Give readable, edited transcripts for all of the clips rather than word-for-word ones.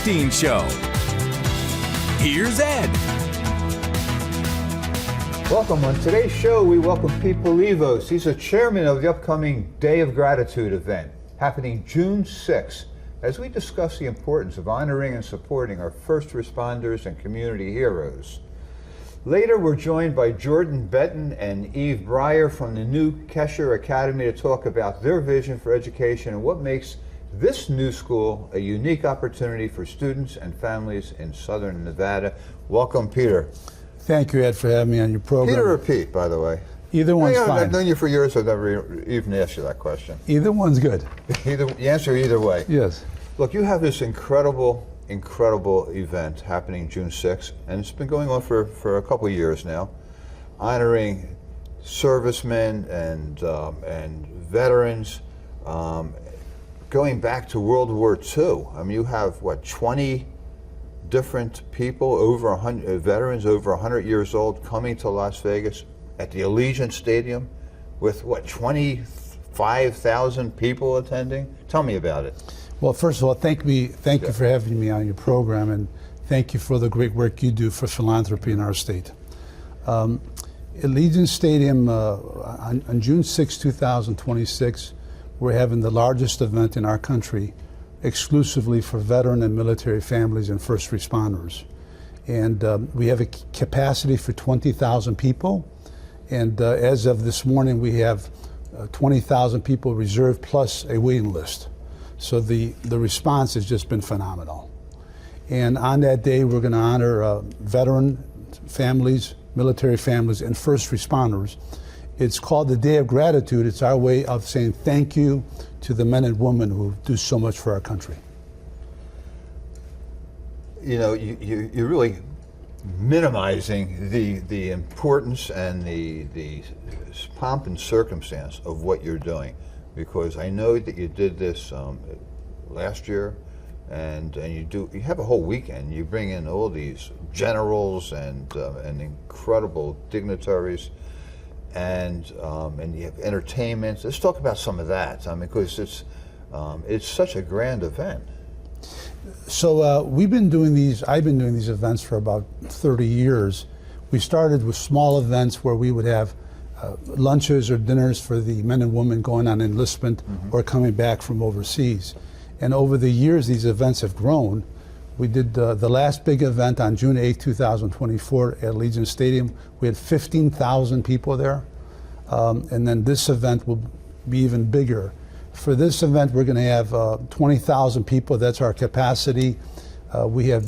Bernstein Show. Here's Ed. Welcome. On today's show, we welcome Peter Palivos. He's the chairman of the upcoming Day of Gratitude event, happening June 6th, as we discuss the importance of honoring and supporting our first responders and community heroes. Later, we're joined by Jordan Betten and Breier from the new Kesher Academy to talk about their vision for education and what makes this new school a unique opportunity for students and families in Southern Nevada. Welcome, Peter. Thank you, Ed, for having me on your program. Peter or Pete, by the way? Either one's fine. I've known you for years, so I've never even asked you that question. Either one's good. The answer either way. Yes. Look, you have this incredible event happening June 6th, and it's been going on for a couple of years now, honoring servicemen and veterans, going back to World War II. I mean, you have, what, 20 different people, over 100 veterans over 100 years old, coming to Las Vegas at the Allegiant Stadium with, what, 25,000 people attending? Tell me about it. Well, first of all, thank you for having me on your program, and thank you for the great work you do for philanthropy in our state. Allegiant Stadium, on June 6, 2026, we're having the largest event in our country exclusively for veteran and military families and first responders. And we have a capacity for 20,000 people. And as of this morning, we have 20,000 people reserved plus a waiting list. So the response has just been phenomenal. And on that day, we're going to honor veteran families, military families, and first responders. It's called the Day of Gratitude. It's our way of saying thank you to the men and women who do so much for our country. You know, you're really minimizing the importance and the pomp and circumstance of what you're doing, because I know that you did this last year, and you have a whole weekend. You bring in all these generals and incredible dignitaries, and you have entertainment. Let's talk about some of that. I mean, because it's such a grand event. So I've been doing these events for about 30 years. We started with small events where we would have lunches or dinners for the men and women going on enlistment or coming back from overseas. And over the years, these events have grown. We did the last big event on June 8, 2024 at Allegiant Stadium. We had 15,000 people there. And then this event will be even bigger. For this event, we're going to have 20,000 people. That's our capacity. We have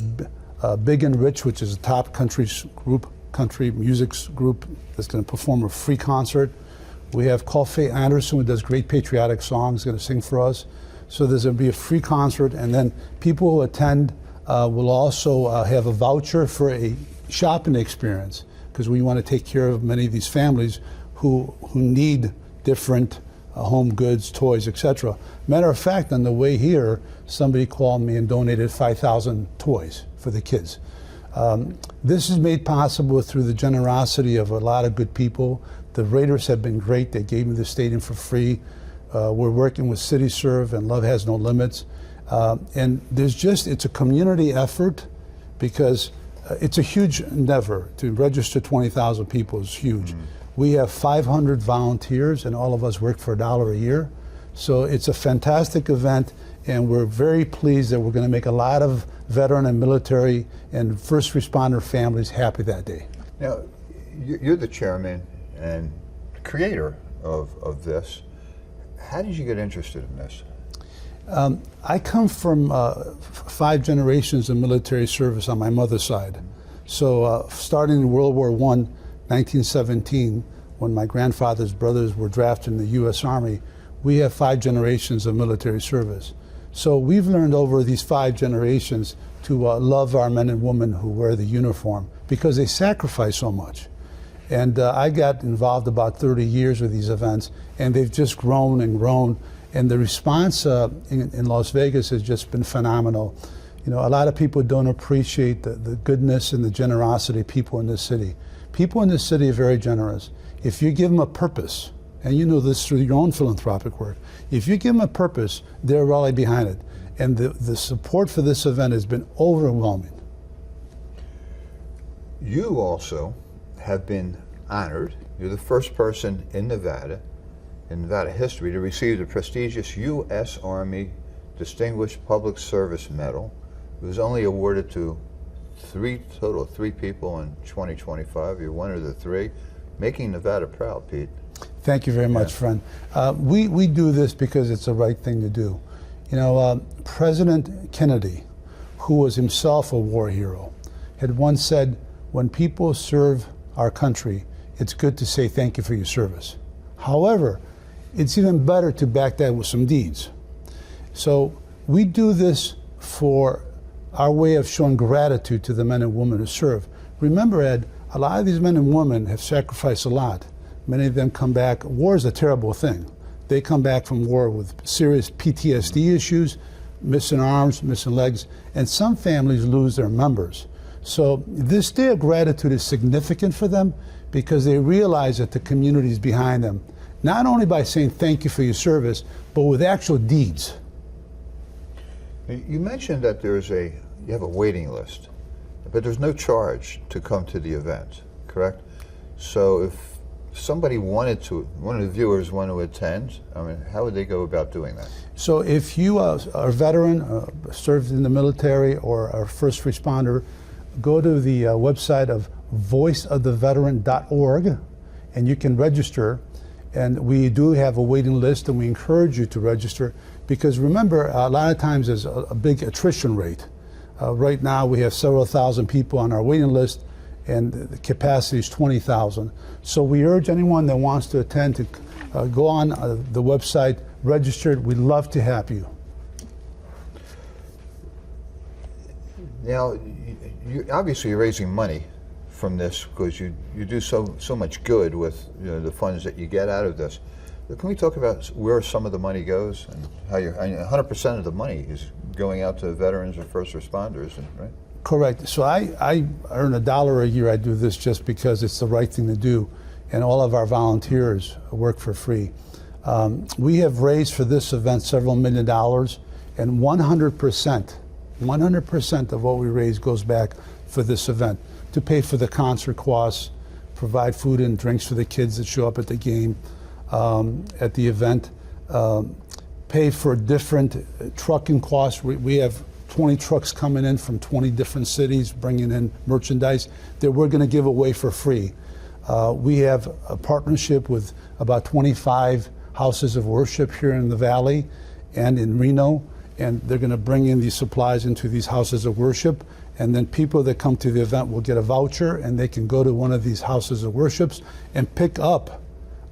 Big and Rich, which is a top country music group that's going to perform a free concert. We have Kofi Anderson, who does great patriotic songs, going to sing for us. So there's going to be a free concert, and then people who attend will also have a voucher for a shopping experience, because we want to take care of many of these families who need different home goods, toys, etc. Matter of fact, on the way here, somebody called me and donated 5,000 toys for the kids. This is made possible through the generosity of a lot of good people. The Raiders have been great. They gave me the stadium for free. We're working with CityServe and Love Has No Limits. And it's a community effort, because it's a huge endeavor. To register 20,000 people is huge. We have 500 volunteers, and all of us work for $1 a year. So it's a fantastic event, and we're very pleased that we're going to make a lot of veteran and military and first responder families happy that day. Now, you're the chairman and creator of this. How did you get interested in this? I come from 5 generations of military service on my mother's side. So starting in World War I, 1917, when my grandfather's brothers were drafted in the U.S. Army, we have 5 generations of military service. So we've learned over these 5 generations to love our men and women who wear the uniform, because they sacrifice so much. And I got involved about 30 years with these events, and they've just grown and grown. And the response in Las Vegas has just been phenomenal. You know, a lot of people don't appreciate the goodness and the generosity of people in this city. People in this city are very generous. If you give them a purpose, and you know this through your own philanthropic work, if you give them a purpose, they'll rally behind it. And the support for this event has been overwhelming. You also have been honored. You're the first person in Nevada history, to receive the prestigious U.S. Army Distinguished Public Service Medal. It was only awarded to total of three people in 2025. You're one of the three, making Nevada proud, Pete. Thank you very much, friend. We do this because it's the right thing to do. You know, President Kennedy, who was himself a war hero, had once said, when people serve our country, it's good to say thank you for your service. However, it's even better to back that with some deeds. So we do this for our way of showing gratitude to the men and women who serve. Remember, Ed, a lot of these men and women have sacrificed a lot. Many of them come back. War is a terrible thing. They come back from war with serious PTSD issues, missing arms, missing legs, and some families lose their members. So this day of gratitude is significant for them because they realize that the community is behind them, not only by saying thank you for your service, but with actual deeds. You mentioned that you have a waiting list, but there's no charge to come to the event, correct? So if somebody one of the viewers want to attend, I mean, how would they go about doing that? So if you are a veteran, served in the military, or a first responder, go to the website of voiceoftheveteran.org, and you can register. And we do have a waiting list, and we encourage you to register, because remember, a lot of times there's a big attrition rate. Right now we have several thousand people on our waiting list, and the capacity is 20,000. So we urge anyone that wants to attend to go on the website, register. We'd love to have you. Now, obviously you're raising money from this because you do so much good with the funds that you get out of this. Can we talk about where some of the money goes and how 100% of the money is going out to veterans or first responders, right? Correct. So I earn $1 a year. I do this just because it's the right thing to do, and all of our volunteers work for free. We have raised for this event several $1 million, and 100% of what we raise goes back for this event to pay for the concert costs, provide food and drinks for the kids that show up at the game, at the event, pay for different trucking costs. We have 20 trucks coming in from 20 different cities bringing in merchandise that we're going to give away for free. We have a partnership with about 25 houses of worship here in the Valley and in Reno, and they're going to bring in these supplies into these houses of worship, and then people that come to the event will get a voucher, and they can go to one of these houses of worships and pick up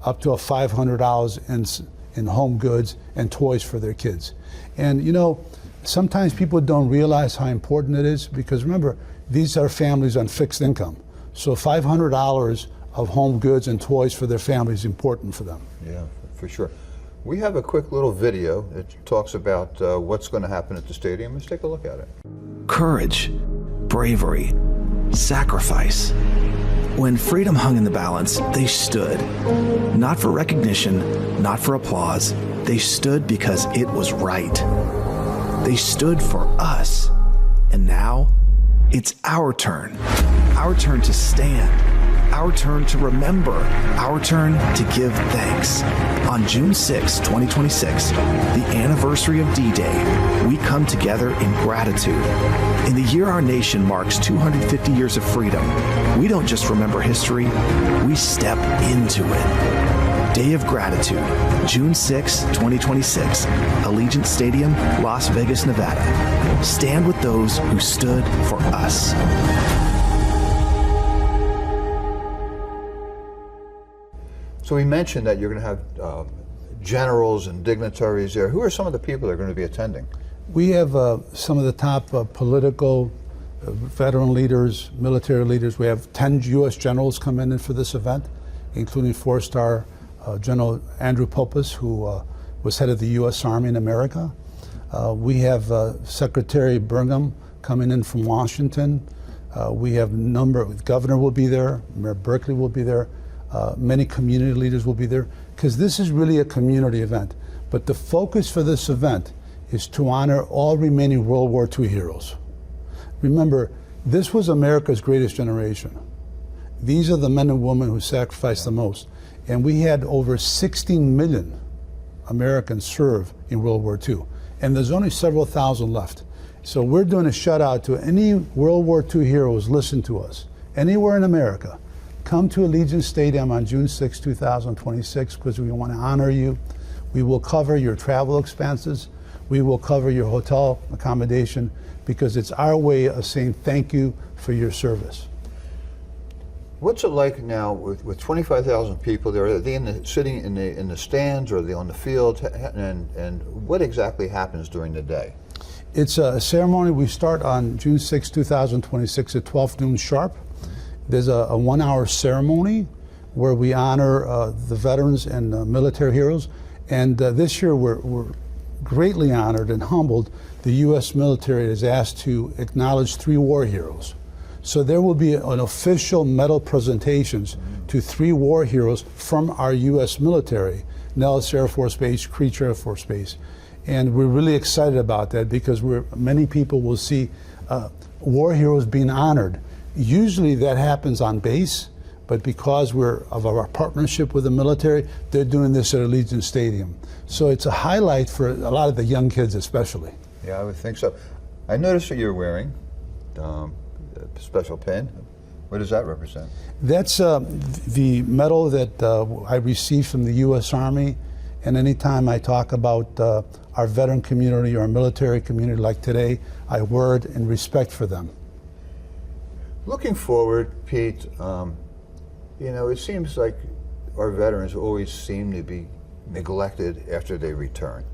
to $500 in home goods and toys for their kids. And you know, sometimes people don't realize how important it is, because remember, these are families on fixed income. So $500 of home goods and toys for their family is important for them. Yeah, for sure. We have a quick little video that talks about what's going to happen at the stadium. Let's take a look at it. Courage, bravery, sacrifice. When freedom hung in the balance, they stood. Not for recognition, not for applause. They stood because it was right. They stood for us. And now, it's our turn. Our turn to stand. Our turn to remember. Our turn to give thanks. On June 6, 2026, the anniversary of D-Day, we come together in gratitude. In the year our nation marks 250 years of freedom, we don't just remember history, we step into it. Day of Gratitude, June 6, 2026, Allegiant Stadium, Las Vegas, Nevada. Stand with those who stood for us. So we mentioned that you're going to have generals and dignitaries there. Who are some of the people that are going to be attending? We have some of the top political, veteran leaders, military leaders. We have 10 U.S. generals coming in for this event, including 4-star General Andrew Popus, who was head of the U.S. Army in America. We have Secretary Burgum coming in from Washington. We have the governor will be there, Mayor Berkeley will be there. Many community leaders will be there, because this is really a community event. But the focus for this event is to honor all remaining World War II heroes. Remember, this was America's greatest generation. These are the men and women who sacrificed the most. And we had over 16 million Americans serve in World War II. And there's only several thousand left. So we're doing a shout out to any World War II heroes. Listen to us. Anywhere in America, come to Allegiant Stadium on June 6, 2026, because we want to honor you. We will cover your travel expenses. We will cover your hotel accommodation, because it's our way of saying thank you for your service. What's it like now with 25,000 people there? Are they sitting in the stands, or are they on the field? And what exactly happens during the day? It's a ceremony. We start on June 6, 2026 at 12 noon sharp. There's a 1-hour ceremony where we honor the veterans and military heroes. And this year we're greatly honored and humbled. The U.S. military is asked to acknowledge 3 war heroes. So there will be an official medal presentations to 3 war heroes from our U.S. military, Nellis Air Force Base, Creech Air Force Base. And we're really excited about that, because many people will see war heroes being honored. Usually that happens on base, but because of our partnership with the military, they're doing this at Allegiant Stadium. So it's a highlight for a lot of the young kids especially. Yeah, I would think so. I noticed that you're wearing a special pin. What does that represent? That's the medal that I received from the U.S. Army. And anytime I talk about our veteran community or our military community like today, I wear it in respect for them. Looking forward, Pete, it seems like our veterans always seem to be neglected after they return.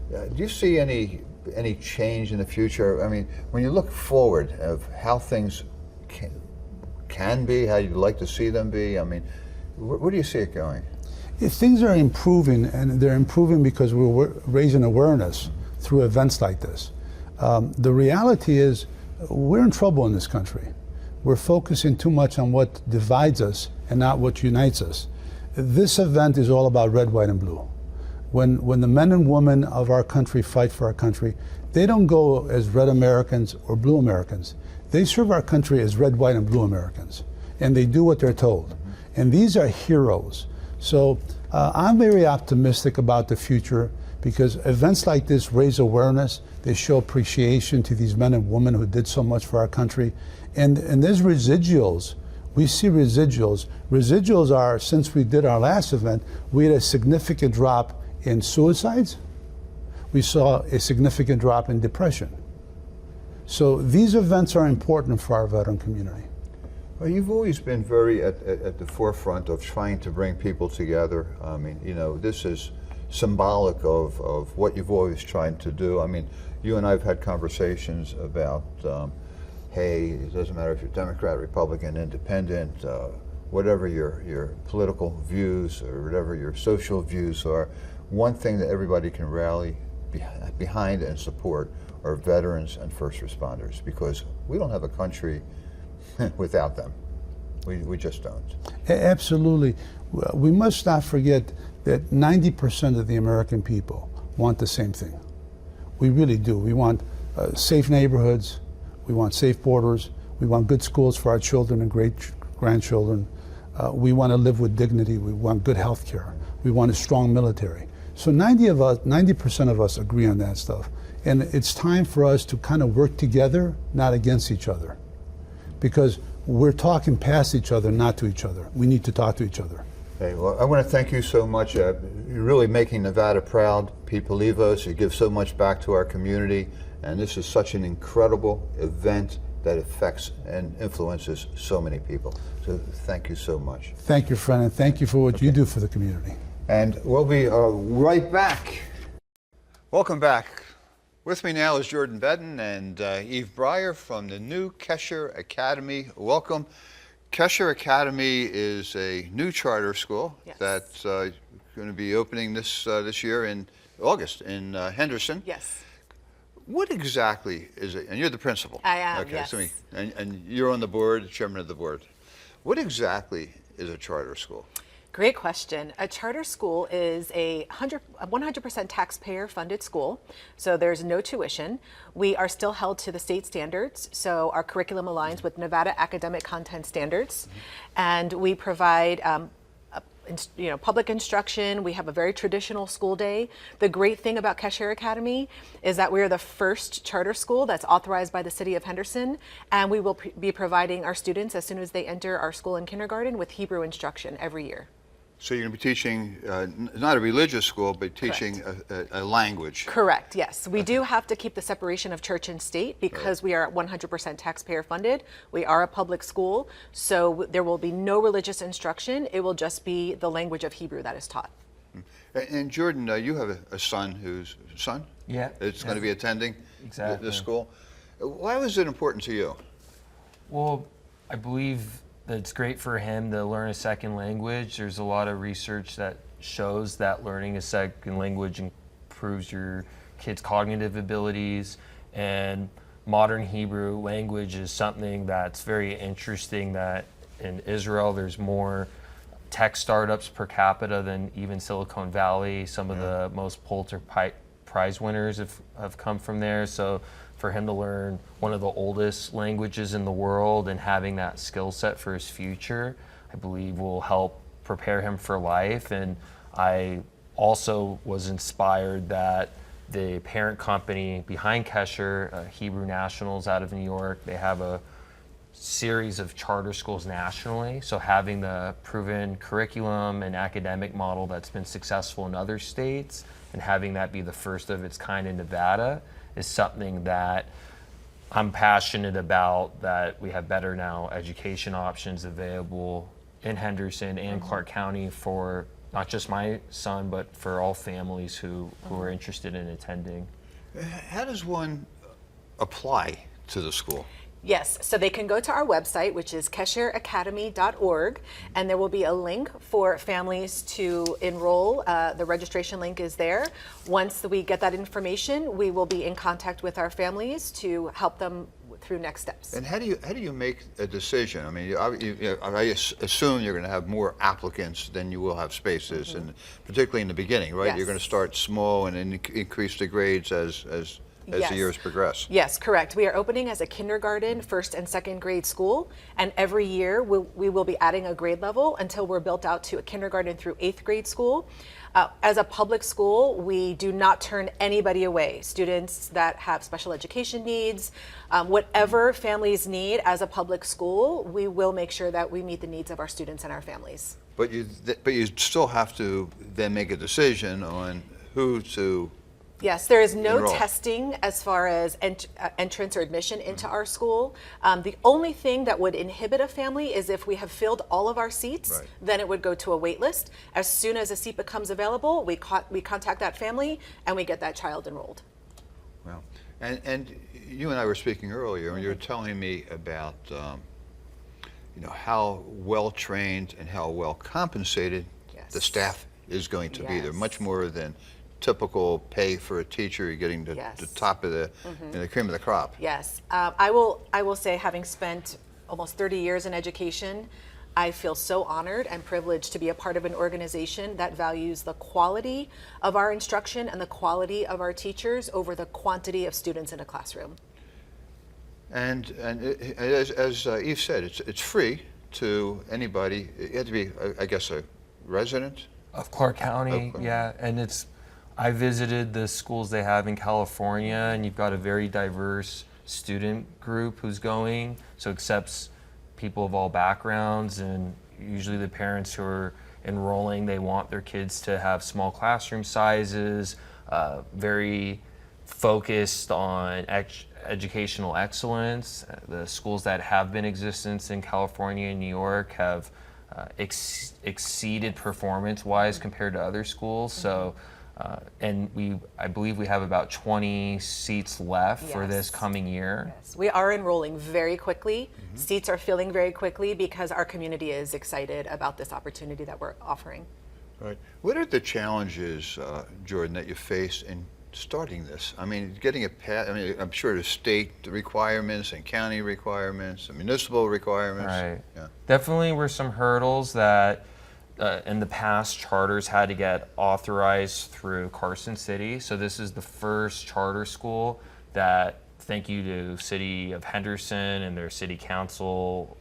Do you see any change in the future? I mean, when you look forward of how things can be, how you'd like to see them be, I mean, where do you see it going? If things are improving, and they're improving because we're raising awareness through events like this. The reality is we're in trouble in this country. We're focusing too much on what divides us and not what unites us. This event is all about red, white, and blue. When the men and women of our country fight for our country, they don't go as red Americans or blue Americans. They serve our country as red, white, and blue Americans. And they do what they're told. And these are heroes. So I'm very optimistic about the future, because events like this raise awareness. They show appreciation to these men and women who did so much for our country. And there's residuals. We see residuals. Residuals are, since we did our last event, we had a significant drop in suicides. We saw a significant drop in depression. So these events are important for our veteran community. Well, you've always been very at the forefront of trying to bring people together. I mean, this is symbolic of what you've always tried to do. I mean, you and I have had conversations about, hey, it doesn't matter if you're Democrat, Republican, Independent, whatever your political views or whatever your social views are, one thing that everybody can rally behind and support are veterans and first responders, because we don't have a country without them. We just don't. Absolutely. We must not forget that 90% of the American people want the same thing. We really do. We want safe neighborhoods. We want safe borders. We want good schools for our children and great-grandchildren. We want to live with dignity. We want good health care. We want a strong military. So 90% of us agree on that stuff. And it's time for us to kind of work together, not against each other. Because we're talking past each other, not to each other. We need to talk to each other. Hey, well, I want to thank you so much. You're really making Nevada proud. Pete Palivos, you give so much back to our community, and this is such an incredible event that affects and influences so many people. So thank you so much. Thank you, friend, and thank you for what you do for the community. And we'll be right back. Welcome back. With me now is Jordan Betten and Breier from the new Kesher Academy. Welcome. Kesher Academy is a new charter school that's going to be opening this year in August in Henderson. Yes. What exactly is it? And you're the principal. I am, okay, yes. So and you're on the board, chairman of the board. What exactly is a charter school? Great question. A charter school is a 100% taxpayer funded school, so there's no tuition. We are still held to the state standards, so our curriculum aligns with Nevada academic content standards, and we provide public instruction. We have a very traditional school day. The great thing about Kesher Academy is that we are the first charter school that's authorized by the city of Henderson, and we will be providing our students, as soon as they enter our school in kindergarten, with Hebrew instruction every year. So you're going to be teaching, not a religious school, but teaching a language. Correct, yes. We do have to keep the separation of church and state because we are 100% taxpayer funded. We are a public school, so there will be no religious instruction. It will just be the language of Hebrew that is taught. And Jordan, you have a son Yeah. It's going to be attending Exactly. the school. Why was it important to you? Well, I believe that it's great for him to learn a second language. There's a lot of research that shows that learning a second language improves your kids' cognitive abilities, and modern Hebrew language is something that's very interesting, that in Israel there's more tech startups per capita than even Silicon Valley. Some of the most Pulitzer Prize winners have come from there. So for him to learn one of the oldest languages in the world and having that skill set for his future, I believe will help prepare him for life. And I also was inspired that the parent company behind Kesher, Hebrew Nationals out of New York, they have a series of charter schools nationally. So having the proven curriculum and academic model that's been successful in other states and having that be the first of its kind in Nevada is something that I'm passionate about, that we have better now education options available in Henderson and Clark County for not just my son, but for all families who are interested in attending. How does one apply to the school? Yes, so they can go to our website, which is kesheracademy.org, and there will be a link for families to enroll. The registration link is there. Once we get that information, we will be in contact with our families to help them through next steps. And how do you make a decision? I mean, I assume you're going to have more applicants than you will have spaces, and particularly in the beginning, right? Yes. You're going to start small and then increase the grades as the years progress. Yes, correct. We are opening as a kindergarten, first and second grade school, and every year we will be adding a grade level until we're built out to a kindergarten through 8th grade school. As a public school, we do not turn anybody away. Students that have special education needs, whatever families need as a public school, we will make sure that we meet the needs of our students and our families. But you still have to then make a decision on who to. Yes, there is no enroll. testing as far as entrance or admission into our school. The only thing that would inhibit a family is if we have filled all of our seats, Right. then it would go to a wait list. As soon as a seat becomes available, we contact that family and we get that child enrolled. Well, and you and I were speaking earlier, and you were telling me about how well trained and how well compensated Yes. the staff is going to be. They're Yes. much more than typical pay for a teacher. You're getting the Yes. top of the the cream of the crop. Yes, I will say, having spent almost 30 years in education, I feel so honored and privileged to be a part of an organization that values the quality of our instruction and the quality of our teachers over the quantity of students in a classroom. And as Eve said, it's free to anybody. You have to be, I guess, a resident Of Clark County, Okay. yeah, and I visited the schools they have in California, and you've got a very diverse student group who's going, so accepts people of all backgrounds, and usually the parents who are enrolling, they want their kids to have small classroom sizes, very focused on educational excellence. The schools that have been in existence in California and New York have exceeded performance-wise compared to other schools. So, and I believe we have about 20 seats left for this Yes. coming year. Yes, we are enrolling very quickly. Seats are filling very quickly because our community is excited about this opportunity that we're offering. Right. What are the challenges, Jordan, that you face in starting this? I mean, getting a pass. I mean, I'm sure the state requirements and county requirements and municipal requirements. Right. Yeah. Definitely were some hurdles that in the past, charters had to get authorized through Carson City. So this is the first charter school that, thank you to City of Henderson and their city council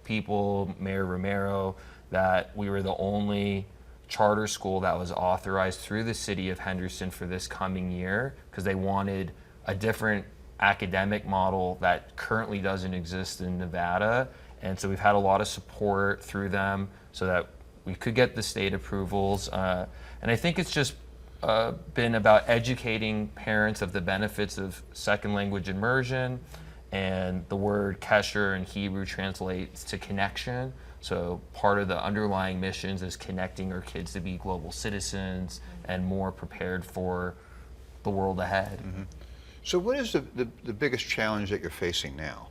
people, Mayor Romero, that we were the only charter school that was authorized through the City of Henderson for this coming year, because they wanted a different academic model that currently doesn't exist in Nevada. And so we've had a lot of support through them so that we could get the state approvals. And I think it's just been about educating parents of the benefits of second language immersion. And the word Kesher in Hebrew translates to connection. So part of the underlying missions is connecting our kids to be global citizens and more prepared for the world ahead. Mm-hmm. So what is the biggest challenge that you're facing now?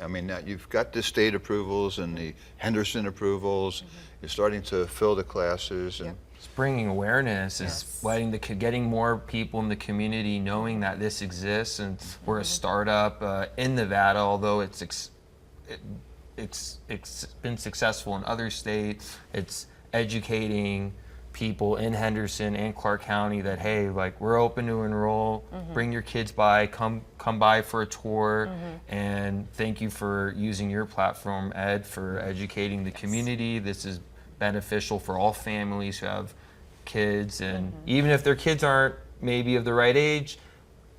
I mean, now you've got the state approvals and the Henderson approvals. You're starting to fill the classes, and It's bringing awareness, is getting more people in the community knowing that this exists, and we're a startup in Nevada, although it's been successful in other states. It's educating people in Henderson and Clark County that, hey, like, we're open to enroll, bring your kids by, come by for a tour, and thank you for using your platform, Ed, for educating the community. This is beneficial for all families who have kids, and even if their kids aren't maybe of the right age,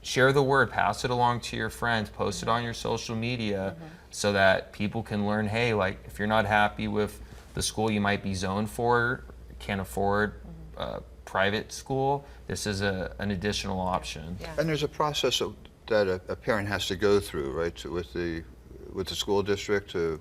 share the word, pass it along to your friends, post it on your social media, so that people can learn, hey, like, if you're not happy with the school you might be zoned for, can't afford private school, this is an additional option. Yeah. and there's a process that a parent has to go through, right, with the school district to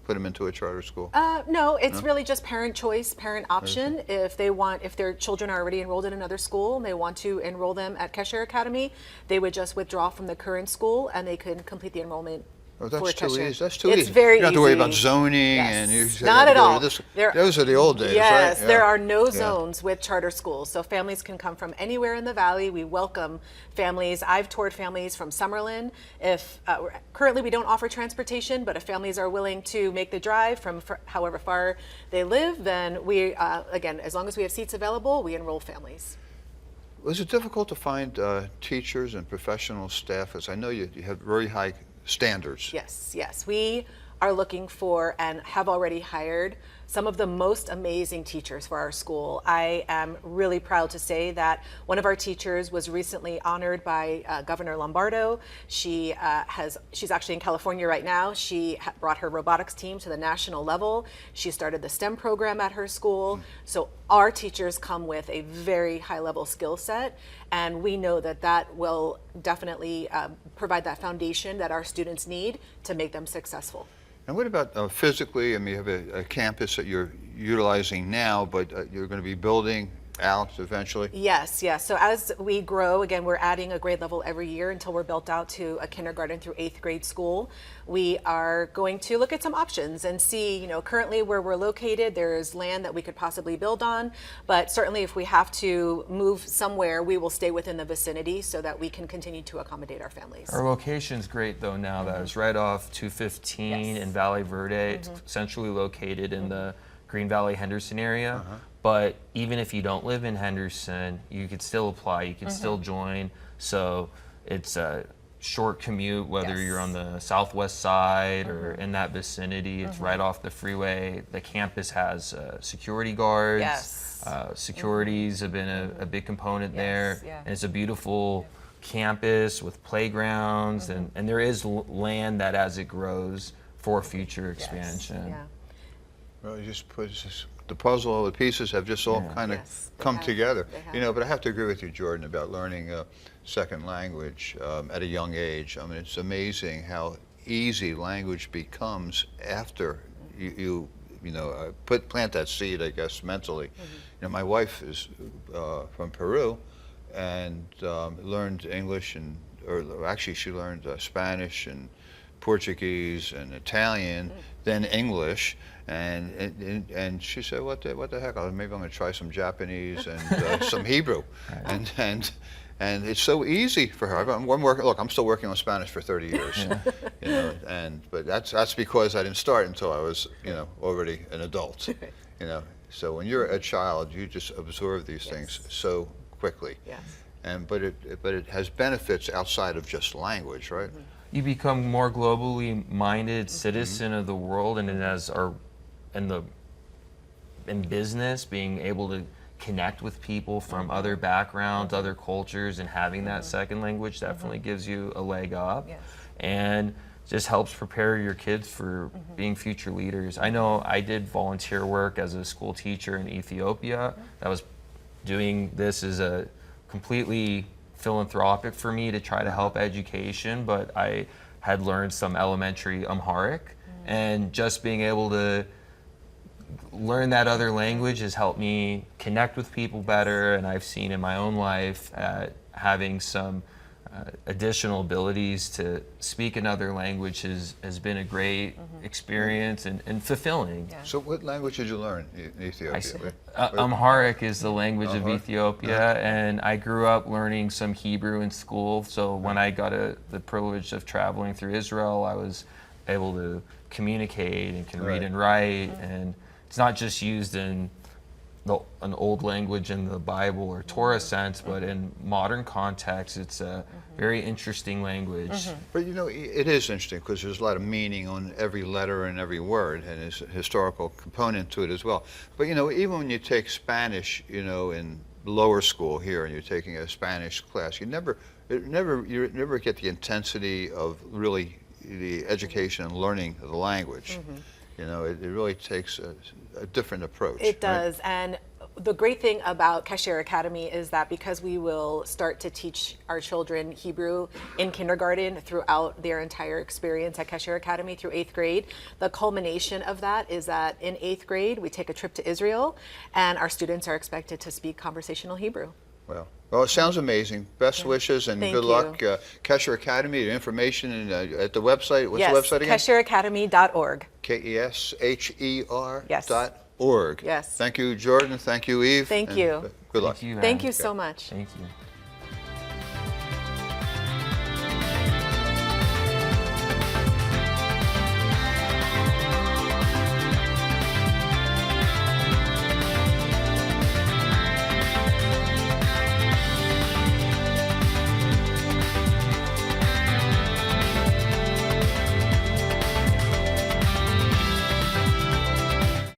put them into a charter school. No, it's really just parent choice, parent option. If their children are already enrolled in another school and they want to enroll them at Kesher Academy, they would just withdraw from the current school and they could complete the enrollment. Oh, that's for too Kesher. easy. That's too easy. It's very You don't have to worry easy. about zoning, Yes. and you just Not have to at go to all. this. There- Those are the old days, Yes, right? there Yeah. are no zones with charter schools, so families can come from anywhere in the valley. We welcome families. I've toured families from Summerlin. If currently we don't offer transportation, but if families are willing to make the drive from however far they live, then we, again, as long as we have seats available, we enroll families. Was it difficult to find teachers and professional staff? As I know you have very high standards. Yes. We are looking for and have already hired some of the most amazing teachers for our school. I am really proud to say that one of our teachers was recently honored by Governor Lombardo. She's actually in California right now. She brought her robotics team to the national level. She started the STEM program at her school. So our teachers come with a very high level skill set, and we know that will definitely provide that foundation that our students need to make them successful. And what about physically? I mean, you have a campus that you're utilizing now, but you're going to be building out eventually? Yes. So as we grow, again, we're adding a grade level every year until we're built out to a kindergarten through 8th grade school. We are going to look at some options and see, currently where we're located, there's land that we could possibly build on, but certainly if we have to move somewhere, we will stay within the vicinity so that we can continue to accommodate our families. Our location's great though now that it's right off 215 in Valley Verde. It's centrally located in the Green Valley Henderson area. But even if you don't live in Henderson, you could still apply, you could still join. So it's a short commute, whether you're on the southwest side or in that vicinity. It's right off the freeway. The campus has security guards. Yes. Securities have been a big component there. Yeah. And it's a beautiful campus with playgrounds, and there is land that as it grows for future expansion. Yeah. Well, you just put the puzzle, all the pieces have just all kind of Yes, they come have. together. They have. But I have to agree with you, Jordan, about learning a second language at a young age. I mean, it's amazing how easy language becomes after you plant that seed, I guess, mentally. My wife is from Peru and learned English or actually she learned Spanish and Portuguese and Italian, then English, and she said, "What the heck? Maybe I'm going to try some Japanese and some Hebrew," and it's so easy for her. I'm still working on Spanish for 30 years, but that's because I didn't start until I was already an adult. You know, so when you're a child, you just absorb these things so quickly. Yes. But it has benefits outside of just language, right? You become more globally minded citizen of the world, and it has in business, being able to connect with people from other backgrounds, other cultures, and having that second language definitely gives you a leg up. Yes. And just helps prepare your kids for being future leaders. I know I did volunteer work as a school teacher in Ethiopia. That was doing this as a completely philanthropic for me to try to help education, but I had learned some elementary Amharic, and just being able to learn that other language has helped me connect with people better, and I've seen in my own life having some additional abilities to speak another language has been a great experience and fulfilling. Yeah. So what language did you learn in Ethiopia? Amharic is the language of Ethiopia, and I grew up learning some Hebrew in school, so when I got the privilege of traveling through Israel, I was able to communicate and can read and write, and it's not just used in an old language in the Bible or Torah sense, but in modern context, it's a very interesting language. But you know, it is interesting because there's a lot of meaning on every letter and every word, and there's a historical component to it as well. But you know, even when you take Spanish, you know, in lower school here, and you're taking a Spanish class, you never get the intensity of really the education and learning of the language. You know, it really takes a different approach. It does, and the great thing about Kesher Academy is that because we will start to teach our children Hebrew in kindergarten throughout their entire experience at Kesher Academy through 8th grade, the culmination of that is that in 8th grade we take a trip to Israel, and our students are expected to speak conversational Hebrew. Well, it sounds amazing. Best wishes and Thank good you. luck. Kesher Academy, the information at the website. What's Yes, the website again? KesherAcademy.org. KESHER Yes. .org. Yes. Thank you, Jordan. Thank you, Eve. Thank and you. Good luck. Thank you, Thank Anne. you so much. Thank you.